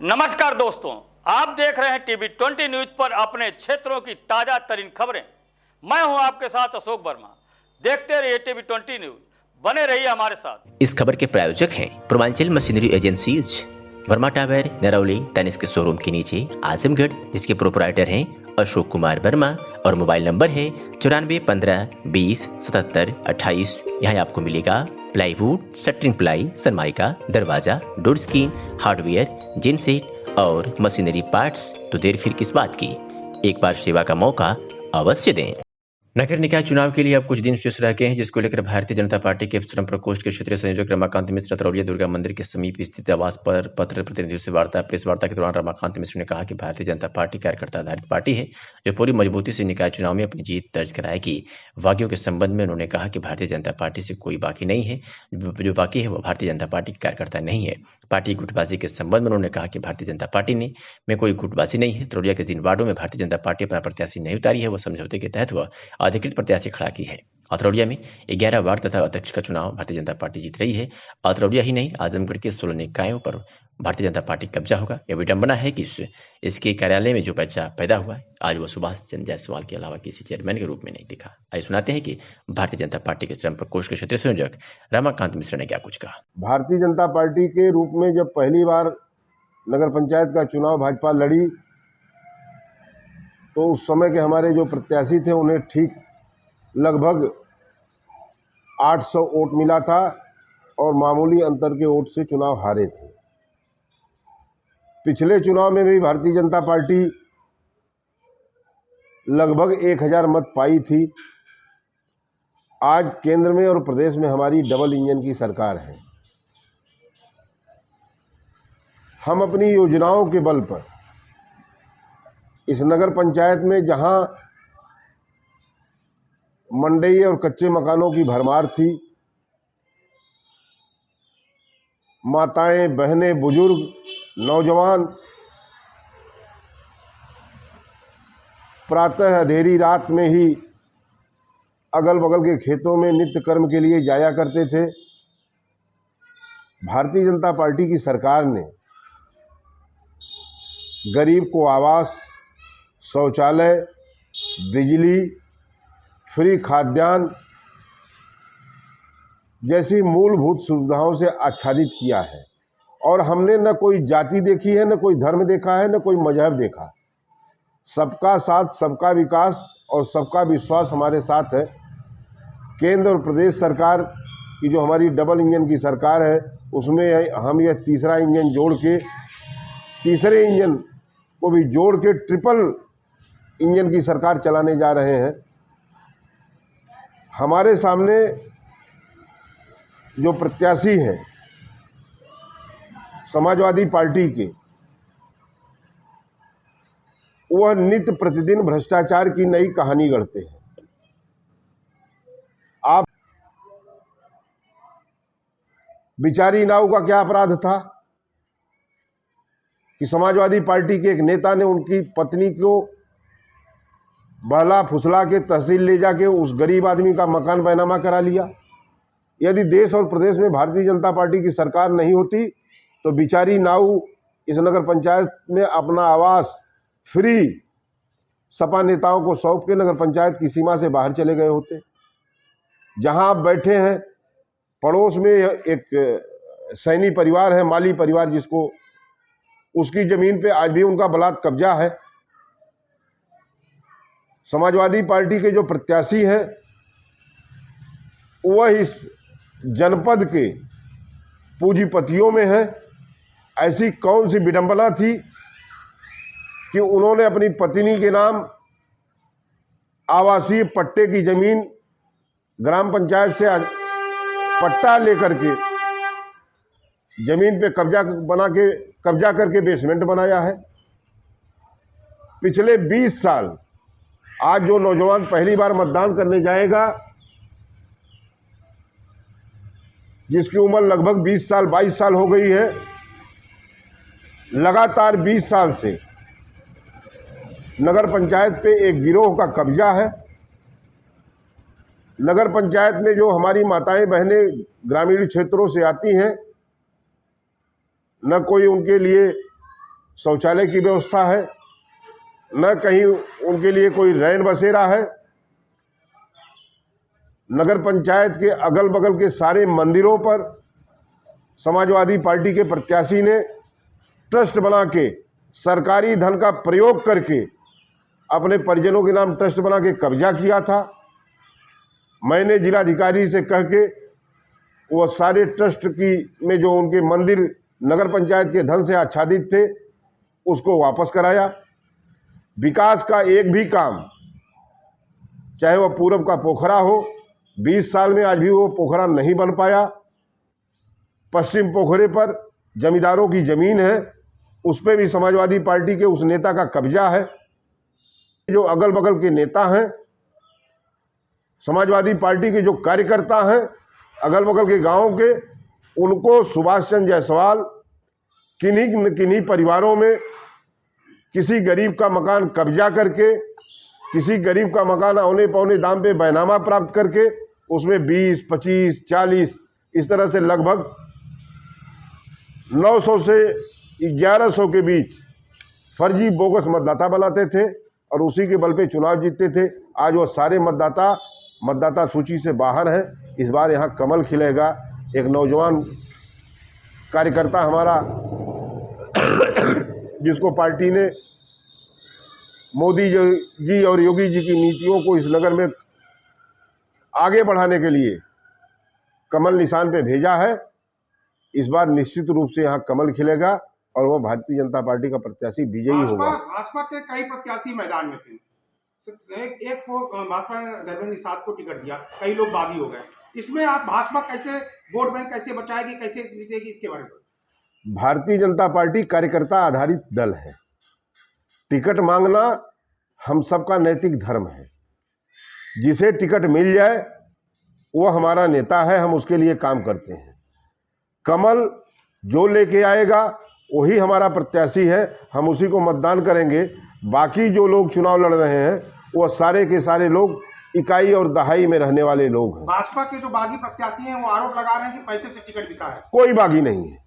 नमस्कार दोस्तों, आप देख रहे हैं टीवी 20 न्यूज पर अपने क्षेत्रों की ताजा तरीन खबरें। मैं हूं आपके साथ अशोक वर्मा। देखते रहिए टीवी 20 न्यूज, बने रहिए हमारे साथ। इस खबर के प्रायोजक हैं Purvanchal machinery agencies, Verma tower, Narauli, Tanishq showroom के नीचे आजमगढ़, जिसके प्रोपराइटर हैं अशोक कुमार वर्मा और मोबाइल नंबर है 9415207728। यहाँ आपको मिलेगा प्लाईवुड, शटरिंग प्लाई, सनमाइका, दरवाजा, डोर स्क्रीन, हार्डवेयर, जिन सेट और मशीनरी पार्ट्स। तो देर फिर किस बात की, एक बार सेवा का मौका अवश्य दें। नगर निकाय चुनाव के लिए अब कुछ दिन शेष रह गए हैं, जिसको लेकर भारतीय जनता पार्टी के श्रम प्रकोष्ठ के क्षेत्रीय संयोजक रमाकांत मिश्र तरौलिया दुर्गा मंदिर के समीप स्थित आवास पर पत्र प्रतिनिधियों से प्रेस वार्ता के दौरान रमाकांत मिश्र ने कहा कि भारतीय जनता पार्टी कार्यकर्ता आधारित पार्टी है जो पूरी मजबूती से निकाय चुनाव में अपनी जीत दर्ज कराएगी। बागियों के संबंध में उन्होंने कहा कि भारतीय जनता पार्टी से कोई बाकी नहीं है, जो बाकी है वो भारतीय जनता पार्टी के कार्यकर्ता नहीं है। पार्टी गुटबाजी के संबंध में उन्होंने कहा कि भारतीय जनता पार्टी में कोई गुटबाजी नहीं है। तरौलिया के जिन वार्डों में भारतीय जनता पार्टी अपना प्रत्याशी नहीं उतारी है, वो समझौते के तहत वह अधिकृत प्रत्याशी खड़ा की है। अतरौलिया में 11 वार्ड तथा अध्यक्ष का चुनाव भारतीय जनता पार्टी जीत रही है। अतरौलिया ही नहीं, आजमगढ़ के 16 निकायों पर भारतीय जनता पार्टी कब्जा होगा। यह विडंबना है कि इसके कार्यालय में जो पैसा पैदा हुआ है, आज वो सुभाष चंद्र जायसवाल के अलावा किसी चेयरमैन के रूप में नहीं दिखा। आइए सुनाते हैं कि भारतीय जनता पार्टी के श्रम प्रकोष्ठ के क्षेत्रीय संयोजक रमाकांत मिश्र ने क्या कुछ कहा। भारतीय जनता पार्टी के रूप में जब पहली बार नगर पंचायत का चुनाव भाजपा लड़ी, तो उस समय के हमारे जो प्रत्याशी थे उन्हें ठीक लगभग 800 वोट मिला था और मामूली अंतर के वोट से चुनाव हारे थे। पिछले चुनाव में भी भारतीय जनता पार्टी लगभग 1000 मत पाई थी। आज केंद्र में और प्रदेश में हमारी डबल इंजन की सरकार है। हम अपनी योजनाओं के बल पर इस नगर पंचायत में जहां मंडई और कच्चे मकानों की भरमार थी, माताएं, बहनें, बुजुर्ग, नौजवान प्रातः अंधेरी रात में ही अगल बगल के खेतों में नित्य कर्म के लिए जाया करते थे, भारतीय जनता पार्टी की सरकार ने गरीब को आवास, शौचालय, बिजली, फ्री खाद्यान्न जैसी मूलभूत सुविधाओं से आच्छादित किया है। और हमने न कोई जाति देखी है, न कोई धर्म देखा है, न कोई मजहब देखा। सबका साथ, सबका विकास और सबका विश्वास हमारे साथ है। केंद्र और प्रदेश सरकार की जो हमारी डबल इंजन की सरकार है, उसमें हम यह तीसरा इंजन जोड़ के, तीसरे इंजन को भी जोड़ के ट्रिपल इंजन की सरकार चलाने जा रहे हैं। हमारे सामने जो प्रत्याशी हैं समाजवादी पार्टी के, वह नित्य प्रतिदिन भ्रष्टाचार की नई कहानी गढ़ते हैं। आप बिचारी नाव का क्या अपराध था कि समाजवादी पार्टी के एक नेता ने उनकी पत्नी को बहला फुसला के तहसील ले जाके उस गरीब आदमी का मकान बैनामा करा लिया। यदि देश और प्रदेश में भारतीय जनता पार्टी की सरकार नहीं होती तो बिचारी नाऊ इस नगर पंचायत में अपना आवास फ्री सपा नेताओं को सौंप के नगर पंचायत की सीमा से बाहर चले गए होते। जहां आप बैठे हैं, पड़ोस में एक सैनी परिवार है, माली परिवार, जिसको उसकी जमीन पे आज भी उनका बलात् कब्जा है। समाजवादी पार्टी के जो प्रत्याशी हैं वह इस जनपद के पूंजीपतियों में है। ऐसी कौन सी विडंबना थी कि उन्होंने अपनी पत्नी के नाम आवासीय पट्टे की जमीन ग्राम पंचायत से पट्टा लेकर के जमीन पे कब्जा करके बेसमेंट बनाया है। पिछले 20 साल, आज जो नौजवान पहली बार मतदान करने जाएगा, जिसकी उम्र लगभग 20 साल 22 साल हो गई है, लगातार 20 साल से नगर पंचायत पे एक गिरोह का कब्जा है। नगर पंचायत में जो हमारी माताएं बहनें ग्रामीण क्षेत्रों से आती हैं, न कोई उनके लिए शौचालय की व्यवस्था है, न कहीं उनके लिए कोई रैन बसेरा है। नगर पंचायत के अगल बगल के सारे मंदिरों पर समाजवादी पार्टी के प्रत्याशी ने ट्रस्ट बना के सरकारी धन का प्रयोग करके अपने परिजनों के नाम ट्रस्ट बना के कब्जा किया था। मैंने जिलाधिकारी से कह के वो सारे ट्रस्ट की में जो उनके मंदिर नगर पंचायत के धन से आच्छादित थे उसको वापस कराया। विकास का एक भी काम, चाहे वह पूरब का पोखरा हो, 20 साल में आज भी वो पोखरा नहीं बन पाया। पश्चिम पोखरे पर जमींदारों की जमीन है, उस पर भी समाजवादी पार्टी के उस नेता का कब्जा है। जो अगल बगल के नेता हैं, समाजवादी पार्टी के जो कार्यकर्ता हैं अगल बगल के गांवों के, उनको सुभाष चंद्र जायसवाल किन्हीं न किन्हीं परिवारों में किसी गरीब का मकान कब्जा करके, किसी गरीब का मकान औने पौने दाम पे बैनामा प्राप्त करके उसमें 20, 25, 40 इस तरह से लगभग 900 से 1100 के बीच फर्जी बोगस मतदाता बनाते थे और उसी के बल पे चुनाव जीतते थे। आज वो सारे मतदाता सूची से बाहर हैं। इस बार यहाँ कमल खिलेगा। एक नौजवान कार्यकर्ता हमारा जिसको पार्टी ने मोदी जी और योगी जी की नीतियों को इस नगर में आगे बढ़ाने के लिए कमल निशान पे भेजा है। इस बार निश्चित रूप से यहाँ कमल खिलेगा और वो भारतीय जनता पार्टी का प्रत्याशी विजयी होगा। भाजपा के कई प्रत्याशी मैदान में थे, एक को भाजपा ने धर्मेंद्र निषाद को टिकट दिया, कई लोग बागी हो गए। इसमें आप भाजपा कैसे वोट बैंक कैसे बचाएगी, कैसे जीतेगी, इसके बारे में? भारतीय जनता पार्टी कार्यकर्ता आधारित दल है। टिकट मांगना हम सबका नैतिक धर्म है। जिसे टिकट मिल जाए वो हमारा नेता है, हम उसके लिए काम करते हैं। कमल जो लेके आएगा वही हमारा प्रत्याशी है, हम उसी को मतदान करेंगे। बाकी जो लोग चुनाव लड़ रहे हैं वो सारे के सारे लोग इकाई और दहाई में रहने वाले लोग हैं। भाजपा के जो बागी प्रत्याशी हैं वो आरोप लगा रहे हैं कि पैसे से टिकट बिका है। कोई बागी नहीं है,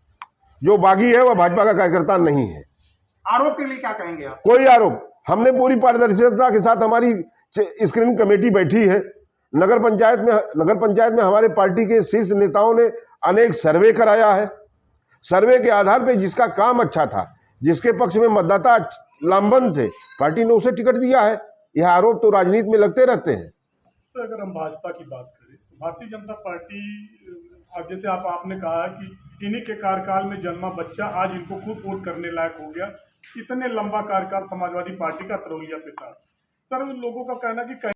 जो बागी है वह भाजपा का कार्यकर्ता नहीं है। आरोप के लिए क्या कहेंगे आप? कोई आरोप, हमने पूरी पारदर्शिता के साथ हमारी स्क्रीनिंग कमेटी बैठी है। नगर पंचायत में हमारे पार्टी के शीर्ष नेताओं ने अनेक सर्वे कराया है। सर्वे के आधार पर जिसका काम अच्छा था, जिसके पक्ष में मतदाता लामबंद थे, पार्टी ने उसे टिकट दिया है। यह आरोप तो राजनीति में लगते रहते हैं। तो अगर हम भाजपा की बात करें, भारतीय जनता पार्टी, जैसे आपने कहा कि इन्हीं के कार्यकाल में जन्मा बच्चा आज इनको खुद वोट करने लायक हो गया। इतने लंबा कार्यकाल समाजवादी पार्टी का तरौलिया पे था। सर, लोगों का कहना कि